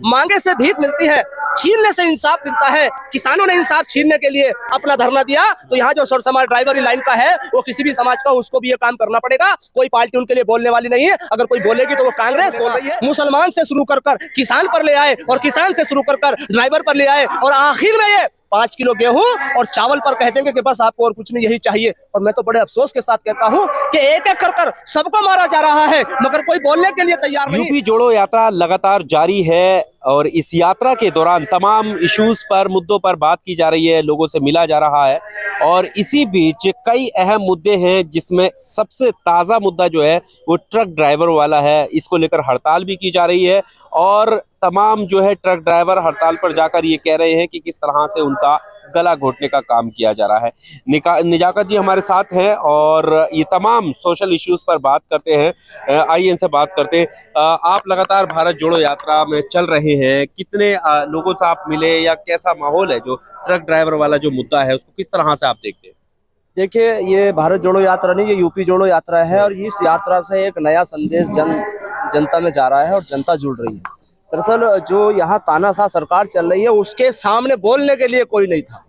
मांगे से भीख मिलती है, छीनने से इंसाफ मिलता है। किसानों ने इंसाफ छीनने के लिए अपना धरना दिया, तो यहाँ जो समाज ड्राइवरी लाइन का है वो किसी भी समाज का, उसको भी ये काम करना पड़ेगा। कोई पार्टी उनके लिए बोलने वाली नहीं है, अगर कोई बोलेगी तो वो कांग्रेस बोल रही है। मुसलमान से शुरू कर किसान पर ले आए और किसान से शुरू कर ड्राइवर पर ले आए और आखिर में ये 5 किलो गेहूं और चावल पर कह देंगे कि बस आपको और कुछ नहीं, यही चाहिए। और मैं तो बड़े अफसोस के साथ कहता हूं कि एक एक कर सबको मारा जा रहा है, मगर कोई बोलने के लिए तैयार नहीं। यूपी जोड़ो यात्रा लगातार जारी है और इस यात्रा के दौरान तमाम इश्यूज पर, मुद्दों पर बात की जा रही है, लोगों से मिला जा रहा है। और इसी बीच कई अहम मुद्दे हैं, जिसमें सबसे ताज़ा मुद्दा जो है वो ट्रक ड्राइवर वाला है। इसको लेकर हड़ताल भी की जा रही है और तमाम जो है ट्रक ड्राइवर हड़ताल पर जाकर ये कह रहे हैं कि किस तरह से उनका गला घोटने का काम किया जा रहा है। निजाकत जी हमारे साथ हैं और ये तमाम सोशल इश्यूज पर बात करते हैं। आइए इनसे बात करते हैं। आप लगातार भारत जोड़ो यात्रा में चल रहे हैं, कितने लोगों से आप मिले या कैसा माहौल है? जो ट्रक ड्राइवर वाला जो मुद्दा है उसको किस तरह से आप देखते हैं? देखिए, ये भारत जोड़ो यात्रा नहीं, ये यूपी जोड़ो यात्रा है और इस यात्रा से एक नया संदेश जनता में जा रहा है और जनता जुड़ रही है। दरअसल जो यहाँ तानाशाह सरकार चल रही है उसके सामने बोलने के लिए कोई नहीं था।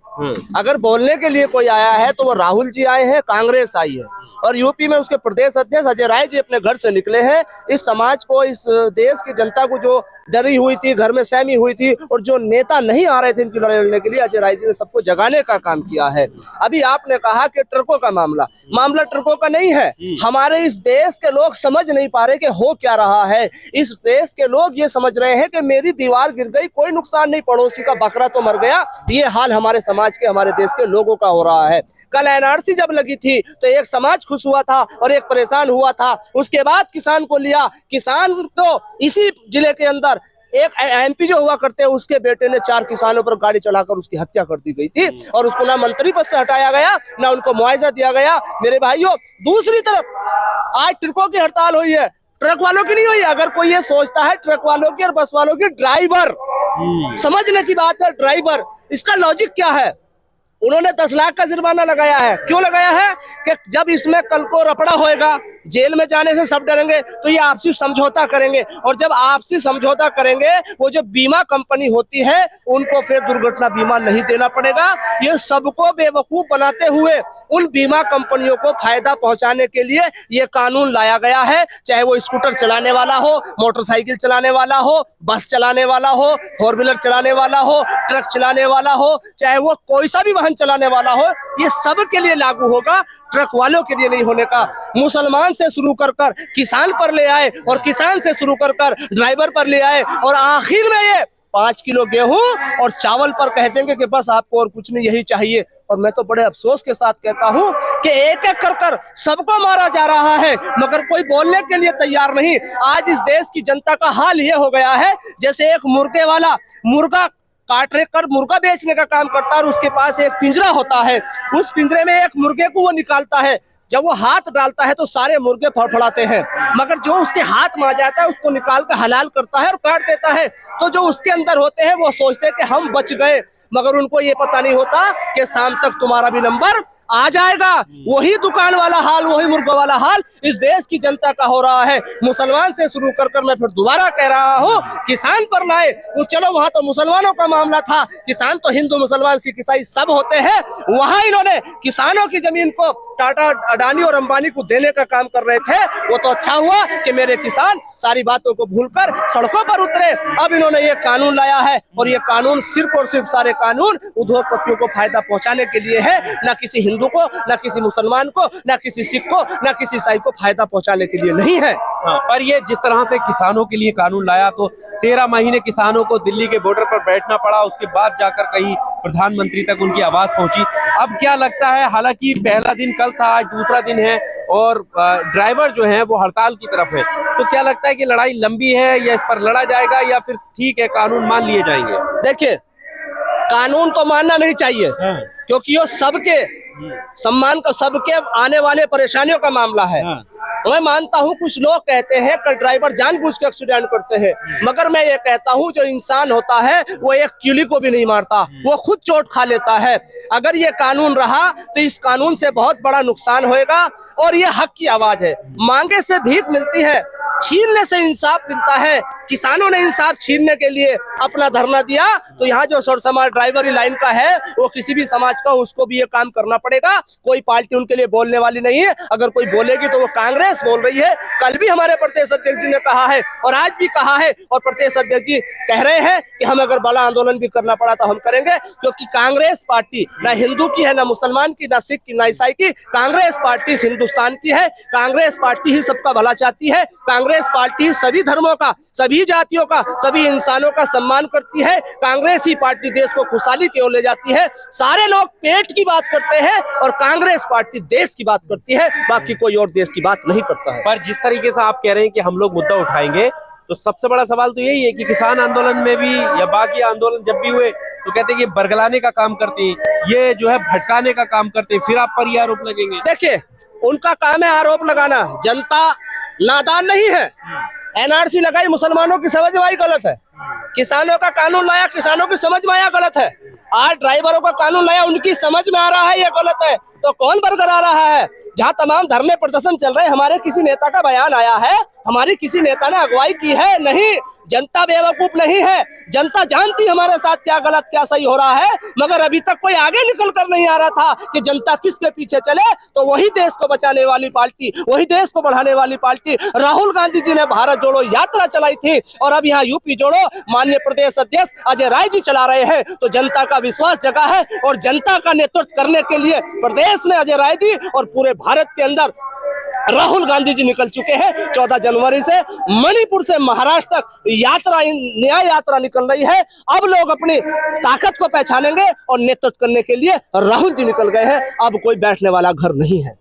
अगर बोलने के लिए कोई आया है तो वो राहुल जी आए हैं, कांग्रेस आई है। और यूपी में उसके प्रदेश अध्यक्ष अजय राय जी अपने घर से निकले हैं। इस समाज को, इस देश की जनता को जो डरी हुई थी, घर में सहमी हुई थी और जो नेता नहीं आ रहे थे इनकी लड़ाई लड़ने के लिए, अजय राय जी ने सबको जगाने का काम किया है। अभी आपने कहा कि ट्रकों का मामला ट्रकों का नहीं है। हमारे इस देश के लोग समझ नहीं पा रहे कि हो क्या रहा है। इस देश के लोग ये समझ रहे हैं कि मेरी दीवार गिर गई, कोई नुकसान नहीं, पड़ोसी का बकरा तो मर गया। ये हाल हमारे समाज के, हमारे देश के लोगों का हो रहा है। कल एनआरसी जब लगी थी तो एक समाज खुश हुआ था और एक परेशान हुआ था। उसके बाद किसान को लिया। किसान तो इसी जिले के अंदर एक एमपी जो हुआ करते हैं, उसके बेटे ने 4 किसानों पर गाड़ी चढ़ाकर उसकी हत्या कर दी गई थी और उसको ना मंत्री पद से हटाया गया, ना उनको मुआवजा दिया गया। मेरे भाइयों, दूसरी तरफ आज ट्रकों की हड़ताल हुई है, ट्रक वालों की नहीं हुई। अगर कोई ये सोचता है ट्रक वालों की और बस वालों की, ड्राइवर समझने की बात है। ड्राइवर, इसका लॉजिक क्या है? उन्होंने 10 लाख का जुर्माना लगाया है। क्यों लगाया है? कि जब इसमें कल को रपड़ा होएगा, जेल में जाने से सब डरेंगे, तो ये आपसी समझौता करेंगे और जब आपसी समझौता करेंगे, वो जो बीमा कंपनी होती है उनको फिर दुर्घटना बीमा नहीं देना पड़ेगा। ये सबको बेवकूफ बनाते हुए उन बीमा कंपनियों को फायदा पहुंचाने के लिए ये कानून लाया गया है। चाहे वो स्कूटर चलाने वाला हो, मोटरसाइकिल चलाने वाला हो, बस चलाने वाला हो, 4 व्हीलर चलाने वाला हो, ट्रक चलाने वाला हो, चाहे वो कोई सा भी वाहन चलाने वाला हो, ये सब के लिए लागू होगा, ट्रक वालों के लिए नहीं होने का। मुसलमान से शुरू कर किसान पर ले आए और किसान से शुरू कर ड्राइवर पर ले आए और आखिर में ये 5 किलो गेहूं और चावल पर कह देंगे कि बस आपको और कुछ नहीं, यही चाहिए। और मैं तो बड़े अफसोस के साथ कहता हूं कि एक एक कर सबको मारा जा रहा है, मगर कोई बोलने के लिए तैयार नहीं। आज इस देश की जनता का हाल ये हो गया है जैसे एक मुर्गे वाला मुर्गा काट कर मुर्गा बेचने का काम करता है और उसके पास एक पिंजरा होता है। उस पिंजरे में एक मुर्गे को वो निकालता है, जब वो हाथ डालता है तो सारे मुर्गे फड़फड़ाते हैं, मगर जो उसके हाथ में आ जाता है उसको निकाल कर हलाल करता है और काट देता है। तो जो उसके अंदर होते हैं वो सोचते हैं कि हम बच गए, मगर उनको ये पता नहीं होता कि शाम तक तुम्हारा भी नंबर आ जाएगा। वही दुकान वाला हाल, वही मुर्गा वाला हाल इस देश की जनता का हो रहा है। मुसलमान से शुरू कर मैं फिर दोबारा कह रहा हूँ, किसान पर लाए वो, चलो वहां तो मुसलमानों का मामला था, किसान तो हिंदू मुसलमान सिख ईसाई सब होते हैं। वहां इन्होंने किसानों की जमीन को टाटा, अडानी और अंबानी को देने का काम कर रहे थे। वो तो अच्छा हुआ कि मेरे किसान सारी बातों को भूलकर सड़कों पर उतरे। अब इन्होंने ये कानून लाया है और ये कानून सिर्फ और सिर्फ सारे कानून उद्योगपतियों को फायदा पहुंचाने के लिए है, ना किसी हिंदू को, ना किसी मुसलमान को, ना किसी सिख को, ना किसी ईसाई को फायदा पहुंचाने के लिए नहीं है। हाँ, पर ये जिस तरह से किसानों के लिए कानून लाया तो 13 महीने किसानों को दिल्ली के बॉर्डर पर बैठना पड़ा, उसके बाद जाकर कहीं प्रधानमंत्री तक उनकी आवाज पहुंची। अब क्या लगता है, हालांकि पहला दिन कल था, आज दूसरा दिन है और ड्राइवर जो है वो हड़ताल की तरफ है, तो क्या लगता है कि लड़ाई लंबी है या इस पर लड़ा जाएगा या फिर ठीक है कानून मान लिए जाएंगे? देखिए, कानून तो मानना नहीं चाहिए क्योंकि ये सबके सम्मान का, सबके आने वाले परेशानियों का मामला है। मैं मानता हूं कुछ लोग कहते हैं कि ड्राइवर जानबूझ के एक्सीडेंट करते हैं, मगर मैं ये कहता हूं जो इंसान होता है वो एक कीली को भी नहीं मारता, वो खुद चोट खा लेता है। अगर ये कानून रहा तो इस कानून से बहुत बड़ा नुकसान होएगा और ये हक की आवाज है। मांगे से भीख मिलती है, छीनने से इंसाफ मिलता है। किसानों ने इंसाफ छीनने के लिए अपना धरना दिया, तो यहाँ जो सर समाज ड्राइवरी लाइन का है वो किसी भी समाज का, उसको भी ये काम करना पड़ेगा। कोई पार्टी उनके लिए बोलने वाली नहीं है। अगर कोई बोलेगी तो वो कांग्रेस बोल रही है। कल भी हमारे प्रदेश अध्यक्ष जी ने कहा है और आज भी कहा है, और प्रदेश अध्यक्ष जी कह रहे हैं कि हम अगर बड़ा आंदोलन भी करना पड़ा तो हम करेंगे, क्योंकि कांग्रेस पार्टी ना हिंदू की है, ना मुसलमान की, ना सिख की, ना ईसाई की। कांग्रेस पार्टी हिंदुस्तान की है। कांग्रेस पार्टी ही सबका भला चाहती है। कांग्रेस पार्टी सभी धर्मों का, सभी जातियों का, सभी इंसानों का सम्मान करती है। कांग्रेस ही पार्टी देश को खुशहाली की ओर ले जाती है। सारे लोग पेट की बात करते हैं और कांग्रेस पार्टी देश की बात करती है, बाकी कोई और देश की बात नहीं करता है। पर जिस तरीके से आप कह रहे हैं कि हम लोग मुद्दा उठाएंगे, तो सबसे बड़ा सवाल तो यही है कि किसान आंदोलन में भी या बाकी आंदोलन जब भी हुए तो कहते हैं कि बरगलाने का काम करते हैं, ये जो है भटकाने का काम करते हैं, फिर आप पर ये आरोप लगेंगे। देखिए, उनका काम है आरोप लगाना। जनता नादान नहीं है। एनआरसी लगाई, मुसलमानों की समझ में आई, गलत है। किसानों का कानून लाया, किसानों की समझ में आया, गलत है। आज ड्राइवरों का कानून लाया, उनकी समझ में आ रहा है, ये गलत है। तो कौन बरकरार रहा है? जहाँ तमाम धरने प्रदर्शन चल रहे हैं, हमारे किसी नेता का बयान आया है? हमारी किसी नेता ने अगुवाई की है? नहीं। जनता बेवकूफ नहीं है। जनता जानती हमारे साथ क्या गलत क्या सही हो रहा है, मगर अभी तक कोई आगे निकल कर नहीं आ रहा था कि जनता किसके पीछे चले। तो वही देश को बचाने वाली पार्टी, वही देश को बढ़ाने वाली पार्टी राहुल गांधी जी ने भारत जोड़ो यात्रा चलाई थी, और अब यहाँ यूपी जोड़ो माननीय प्रदेश अध्यक्ष अजय राय जी चला रहे हैं। तो जनता का विश्वास जगा है, और जनता का नेतृत्व करने के लिए प्रदेश में अजय राय जी और पूरे भारत के अंदर राहुल गांधी जी निकल चुके हैं। 14 जनवरी से मणिपुर से महाराष्ट्र तक यात्रा, न्याय यात्रा निकल रही है। अब लोग अपनी ताकत को पहचानेंगे और नेतृत्व करने के लिए राहुल जी निकल गए हैं। अब कोई बैठने वाला घर नहीं है।